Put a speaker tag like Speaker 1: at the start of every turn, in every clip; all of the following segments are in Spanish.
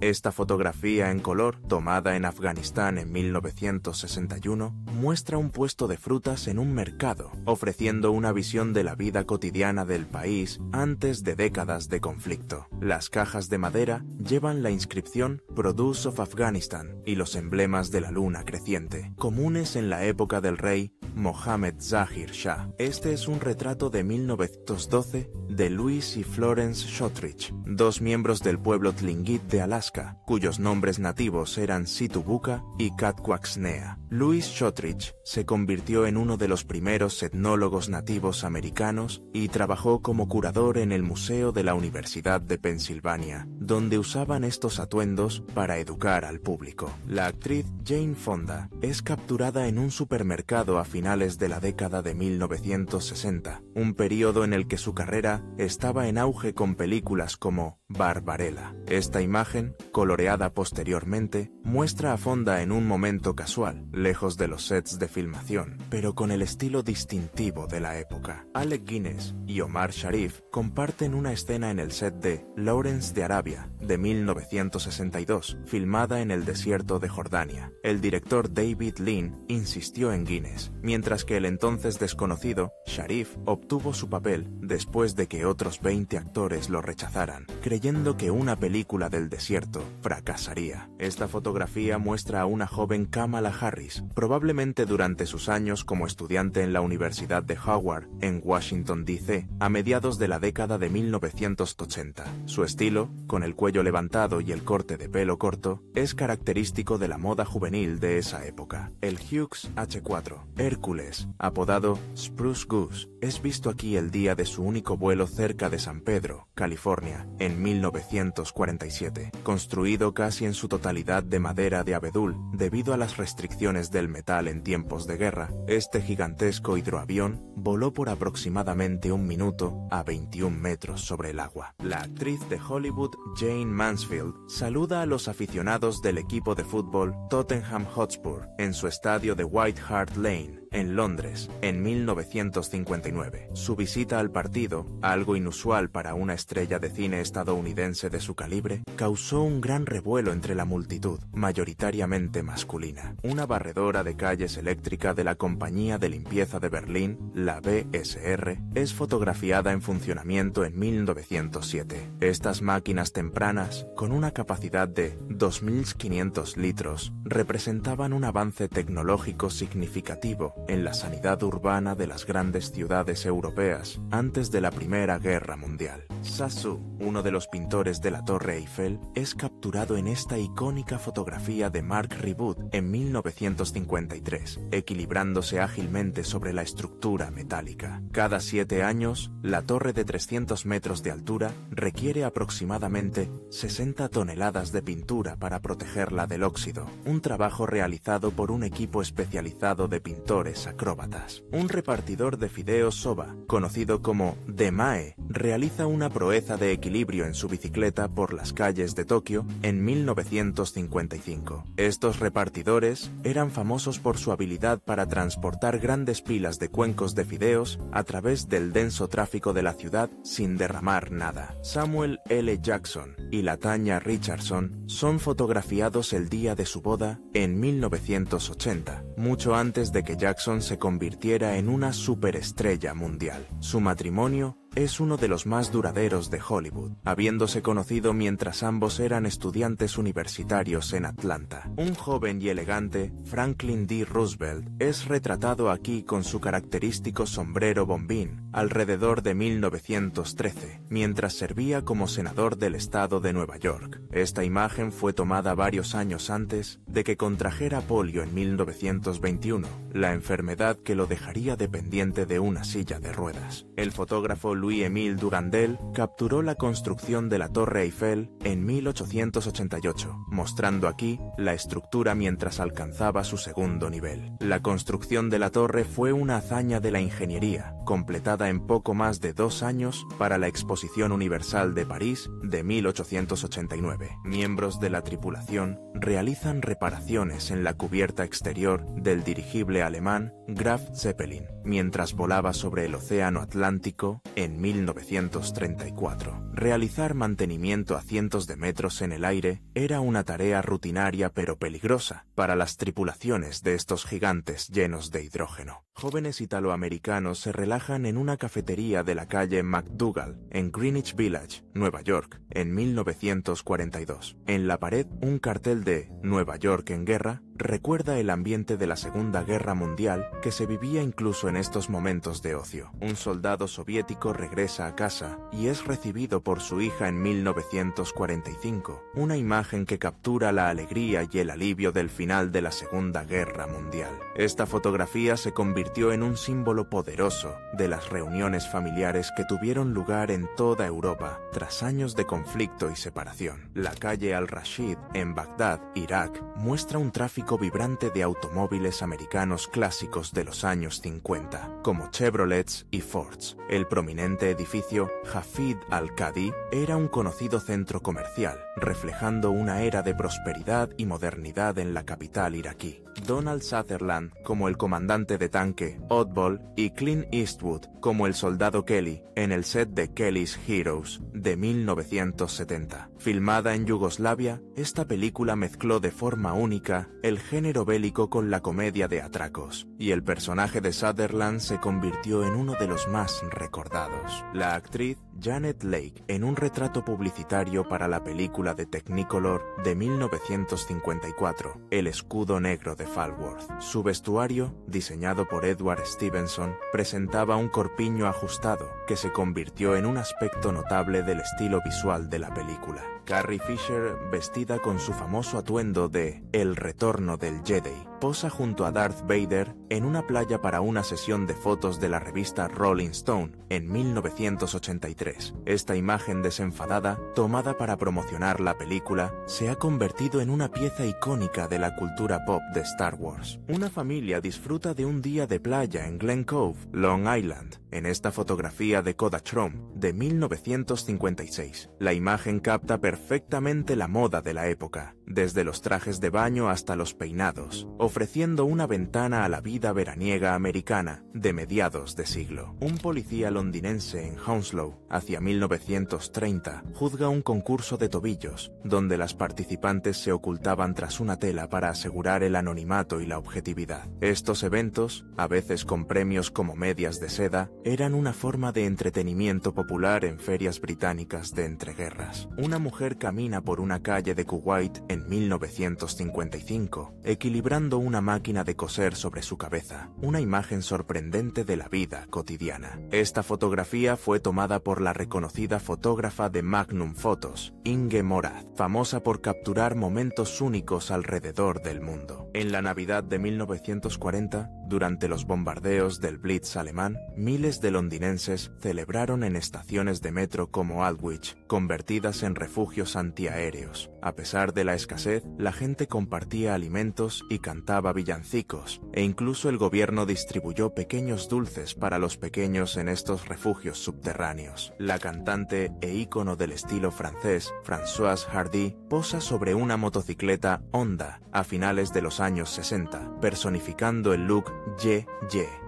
Speaker 1: Esta fotografía en color, tomada en Afganistán en 1961, muestra un puesto de frutas en un mercado, ofreciendo una visión de la vida cotidiana del país antes de décadas de conflicto. Las cajas de madera llevan la inscripción Produce of Afghanistan y los emblemas de la luna creciente, comunes en la época del rey Mohammed Zahir Shah. Este es un retrato de 1912 de Louis y Florence Shotridge, dos miembros del pueblo Tlingit de Alaska, cuyos nombres nativos eran Situbuka y Katquaxnea. Louis Shotridge se convirtió en uno de los primeros etnólogos nativos americanos y trabajó como curador en el Museo de la Universidad de Pensilvania, donde usaban estos atuendos para educar al público. La actriz Jane Fonda es capturada en un supermercado a finales de la década de 1960, un periodo en el que su carrera estaba en auge con películas como Barbarella. Esta imagen, coloreada posteriormente, muestra a Fonda en un momento casual, lejos de los sets de filmación, pero con el estilo distintivo de la época. Alec Guinness y Omar Sharif comparten una escena en el set de Lawrence de Arabia, de 1962, filmada en el desierto de Jordania. El director David Lean insistió en Guinness, mientras que el entonces desconocido Sharif obtuvo su papel después de que otros 20 actores lo rechazaran, creyendo que una película del desierto fracasaría. Esta fotografía muestra a una joven Kamala Harris, probablemente durante sus años como estudiante en la Universidad de Howard, en Washington, D.C., a mediados de la década de 1980. Su estilo, con el cuello levantado y el corte de pelo corto, es característico de la moda juvenil de esa época. El Hughes H4, Hércules, apodado Spruce Goose, es visto aquí el día de su único vuelo cerca de San Pedro, California, en 1947. Construido casi en su totalidad de madera de abedul debido a las restricciones del metal en tiempos de guerra, este gigantesco hidroavión voló por aproximadamente un minuto a 21 metros sobre el agua. La actriz de Hollywood Jane Mansfield saluda a los aficionados del equipo de fútbol Tottenham Hotspur en su estadio de White Hart Lane, en Londres, en 1959. Su visita al partido, algo inusual para una estrella de cine estadounidense de su calibre, causó un gran revuelo entre la multitud, mayoritariamente masculina. Una barredora de calles eléctrica de la compañía de limpieza de Berlín, la BSR, es fotografiada en funcionamiento en 1907. Estas máquinas tempranas, con una capacidad de 2.500 litros, representaban un avance tecnológico significativo en la sanidad urbana de las grandes ciudades europeas antes de la Primera Guerra Mundial. Sassou, uno de los pintores de la Torre Eiffel, es capturado en esta icónica fotografía de Marc Ribot en 1953, equilibrándose ágilmente sobre la estructura metálica. Cada 7 años, la torre de 300 metros de altura requiere aproximadamente 60 toneladas de pintura para protegerla del óxido, un trabajo realizado por un equipo especializado de pintores acróbatas. Un repartidor de fideos soba, conocido como Demae, realiza una proeza de equilibrio en su bicicleta por las calles de Tokio en 1955. Estos repartidores eran famosos por su habilidad para transportar grandes pilas de cuencos de fideos a través del denso tráfico de la ciudad sin derramar nada. Samuel L. Jackson y Latanya Richardson son fotografiados el día de su boda en 1980, mucho antes de que Jackson se convirtiera en una superestrella mundial. Su matrimonio es uno de los más duraderos de Hollywood, habiéndose conocido mientras ambos eran estudiantes universitarios en Atlanta. Un joven y elegante Franklin D. Roosevelt es retratado aquí con su característico sombrero bombín alrededor de 1913, mientras servía como senador del estado de Nueva York. Esta imagen fue tomada varios años antes de que contrajera polio en 1921, la enfermedad que lo dejaría dependiente de una silla de ruedas. El fotógrafo Louis-Émile Durandel capturó la construcción de la Torre Eiffel en 1888, mostrando aquí la estructura mientras alcanzaba su segundo nivel. La construcción de la torre fue una hazaña de la ingeniería, completada en poco más de 2 años para la Exposición Universal de París de 1889. Miembros de la tripulación realizan reparaciones en la cubierta exterior del dirigible alemán Graf Zeppelin, mientras volaba sobre el Océano Atlántico en en 1934. Realizar mantenimiento a cientos de metros en el aire era una tarea rutinaria pero peligrosa para las tripulaciones de estos gigantes llenos de hidrógeno. Jóvenes italoamericanos se relajan en una cafetería de la calle McDougall, en Greenwich Village, Nueva York, en 1942. En la pared, un cartel de «Nueva York en guerra» recuerda el ambiente de la Segunda Guerra Mundial que se vivía incluso en estos momentos de ocio. Un soldado soviético regresa a casa y es recibido por su hija en 1945, una imagen que captura la alegría y el alivio del final de la Segunda Guerra Mundial. Esta fotografía se convirtió en un símbolo poderoso de las reuniones familiares que tuvieron lugar en toda Europa tras años de conflicto y separación. La calle Al-Rashid, en Bagdad, Irak, muestra un tráfico vibrante de automóviles americanos clásicos de los años 50, como Chevrolets y Fords. El prominente edificio Hafid al-Qadi era un conocido centro comercial, reflejando una era de prosperidad y modernidad en la capital iraquí. Donald Sutherland como el comandante de tanque Oddball y Clint Eastwood como el soldado Kelly en el set de Kelly's Heroes de 1970. Filmada en Yugoslavia, esta película mezcló de forma única el género bélico con la comedia de atracos, y el personaje de Sutherland se convirtió en uno de los más recordados. La actriz Janet Leigh, en un retrato publicitario para la película de Technicolor de 1954, El escudo negro de Falworth. Su vestuario, diseñado por Edward Stevenson, presentaba un corpiño ajustado que se convirtió en un aspecto notable del estilo visual de la película. Carrie Fisher, vestida con su famoso atuendo de El retorno del Jedi, posa junto a Darth Vader en una playa para una sesión de fotos de la revista Rolling Stone en 1983. Esta imagen desenfadada, tomada para promocionar la película, se ha convertido en una pieza icónica de la cultura pop de Star Wars. Una familia disfruta de un día de playa en Glen Cove, Long Island, en esta fotografía de Kodachrome de 1956. La imagen capta perfectamente la moda de la época, desde los trajes de baño hasta los peinados, ofreciendo una ventana a la vida veraniega americana de mediados de siglo. Un policía londinense en Hounslow, hacia 1930, juzga un concurso de tobillos, donde las participantes se ocultaban tras una tela para asegurar el anonimato y la objetividad. Estos eventos, a veces con premios como medias de seda, eran una forma de entretenimiento popular en ferias británicas de entreguerras. Una mujer camina por una calle de Kuwait en 1955, equilibrando una máquina de coser sobre su cabeza, una imagen sorprendente de la vida cotidiana. Esta fotografía fue tomada por la reconocida fotógrafa de Magnum Photos, Inge Morad, famosa por capturar momentos únicos alrededor del mundo. En la Navidad de 1940, durante los bombardeos del Blitz alemán, miles de londinenses celebraron en estaciones de metro como Aldwych, convertidas en refugios antiaéreos. A pesar de la escasez, la gente compartía alimentos y cantaba villancicos, e incluso el gobierno distribuyó pequeños dulces para los pequeños en estos refugios subterráneos. La cantante e ícono del estilo francés, Françoise Hardy, posa sobre una motocicleta Honda a finales de los años 60, personificando el look Ye.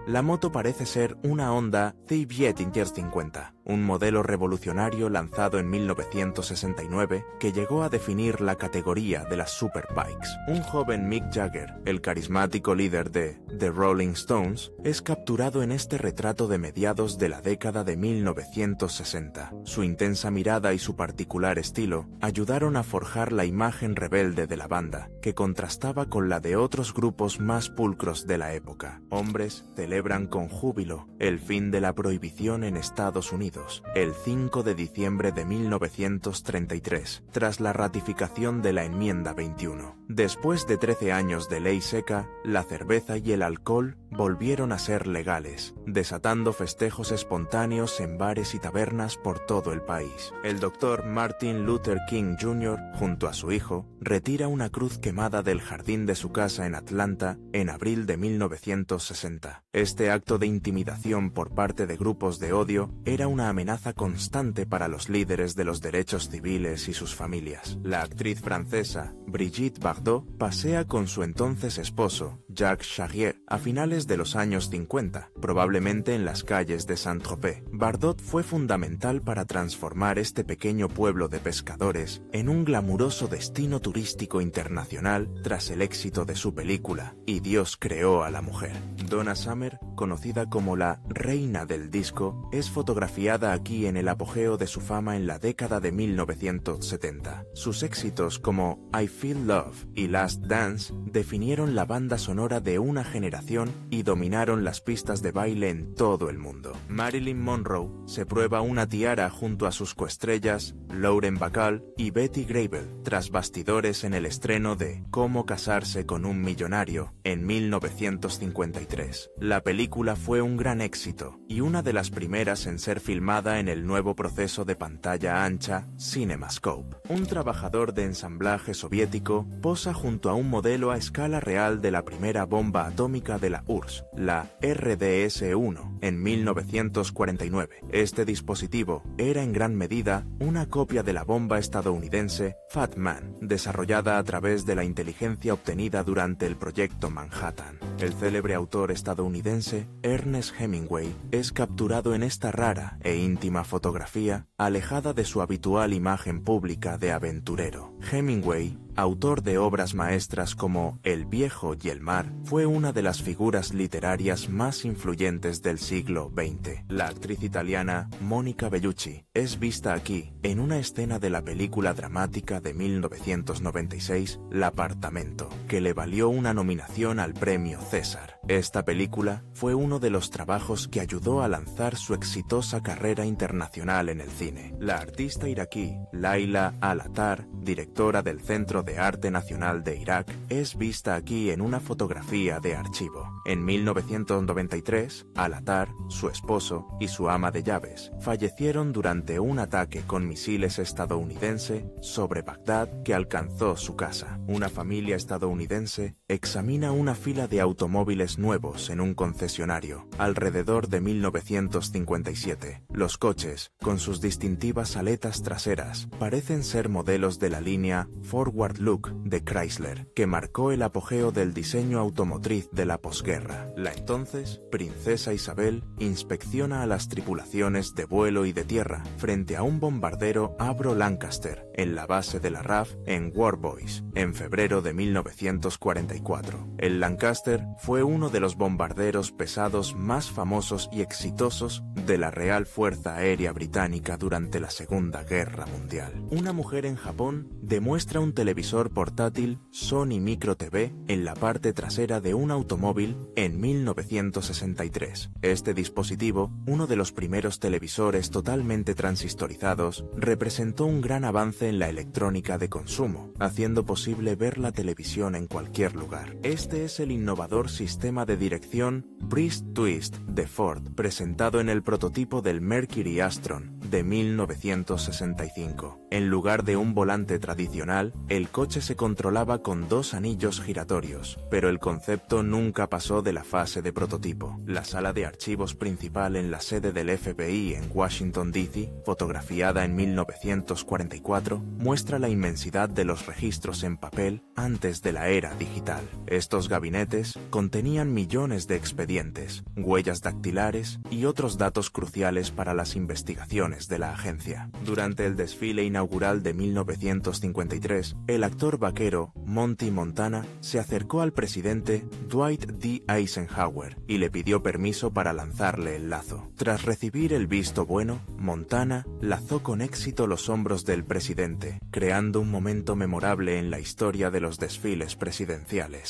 Speaker 1: La moto parece ser una Honda CB 50, un modelo revolucionario lanzado en 1969 que llegó a definir la categoría de las superbikes. Un joven Mick Jagger, el carismático líder de The Rolling Stones, es capturado en este retrato de mediados de la década de 1960. Su intensa mirada y su particular estilo ayudaron a forjar la imagen rebelde de la banda, que contrastaba con la de otros grupos más pulcros de la época. Hombres celebran con júbilo el fin de la prohibición en Estados Unidos, el 5 de diciembre de 1933, tras la ratificación de la Enmienda 21. Después de 13 años de ley seca, la cerveza y el alcohol volvieron a ser legales, desatando festejos espontáneos en bares y tabernas por todo el país. El Dr. Martin Luther King Jr., junto a su hijo, retira una cruz quemada del jardín de su casa en Atlanta en abril de 1960. Este acto de intimidación por parte de grupos de odio era una amenaza constante para los líderes de los derechos civiles y sus familias. La actriz francesa Brigitte Bardot pasea con su entonces esposo, Jacques Charrier, a finales de los años 50, probablemente en las calles de Saint-Tropez. Bardot fue fundamental para transformar este pequeño pueblo de pescadores en un glamuroso destino turístico internacional tras el éxito de su película Y Dios creó a la mujer. Donna Summer, conocida como la reina del disco, es fotografiada aquí en el apogeo de su fama en la década de 1970. Sus éxitos como I Feel Love y Last Dance definieron la banda sonora de una generación y dominaron las pistas de baile en todo el mundo. Marilyn Monroe se prueba una tiara junto a sus coestrellas Lauren Bacall y Betty Grable tras bastidores en el estreno de Cómo casarse con un millonario en 1953. La película fue un gran éxito y una de las primeras en ser filmada en el nuevo proceso de pantalla ancha CinemaScope. Un trabajador de ensamblaje soviético posa junto a un modelo a escala real de la primera bomba atómica de la URSS, la RDS-1, en 1949. Este dispositivo era en gran medida una copia de la bomba estadounidense Fat Man, desarrollada a través de la inteligencia obtenida durante el proyecto Manhattan. El célebre autor estadounidense Ernest Hemingway es capturado en esta rara e íntima fotografía, alejada de su habitual imagen pública de aventurero. Hemingway, autor de obras maestras como El viejo y el mar, fue una de las figuras literarias más influyentes del siglo XX. La actriz italiana Monica Bellucci es vista aquí en una escena de la película dramática de 1996 L'Appartamento, que le valió una nominación al premio César. Esta película fue uno de los trabajos que ayudó a lanzar su exitosa carrera internacional en el cine. La artista iraquí Laila Al-Attar, directora del Centro de Arte Nacional de Irak, es vista aquí en una fotografía de archivo. En 1993, Al-Attar, su esposo y su ama de llaves fallecieron durante un ataque con misiles estadounidense sobre Bagdad que alcanzó su casa. Una familia estadounidense examina una fila de automóviles nuevos en un concesionario alrededor de 1957. Los coches, con sus distintivas aletas traseras, parecen ser modelos de la línea Forward Look de Chrysler, que marcó el apogeo del diseño automotriz de la posguerra. La entonces princesa Isabel inspecciona a las tripulaciones de vuelo y de tierra frente a un bombardero Avro Lancaster en la base de la RAF en Warboys en febrero de 1944. El Lancaster fue uno de los bombarderos pesados más famosos y exitosos de la Real Fuerza Aérea Británica durante la Segunda Guerra Mundial. Una mujer en Japón demuestra un televisor portátil Sony Micro TV en la parte trasera de un automóvil en 1963. Este dispositivo, uno de los primeros televisores totalmente transistorizados, representó un gran avance en la electrónica de consumo, haciendo posible ver la televisión en cualquier lugar. Este es el innovador sistema de dirección Breeze Twist de Ford, presentado en el prototipo del Mercury Astron de 1965. En lugar de un volante tradicional, el coche se controlaba con dos anillos giratorios, pero el concepto nunca pasó de la fase de prototipo. La sala de archivos principal en la sede del FBI en Washington, D.C., fotografiada en 1944, muestra la inmensidad de los registros en papel antes de la era digital. Estos gabinetes contenían millones de expedientes, huellas dactilares y otros datos cruciales para las investigaciones de la agencia. Durante el desfile inaugural de 1953, el actor vaquero Monty Montana se acercó al presidente Dwight D. Eisenhower y le pidió permiso para lanzarle el lazo. Tras recibir el visto bueno, Montana lazó con éxito los hombros del presidente, creando un momento memorable en la historia de los desfiles presidenciales.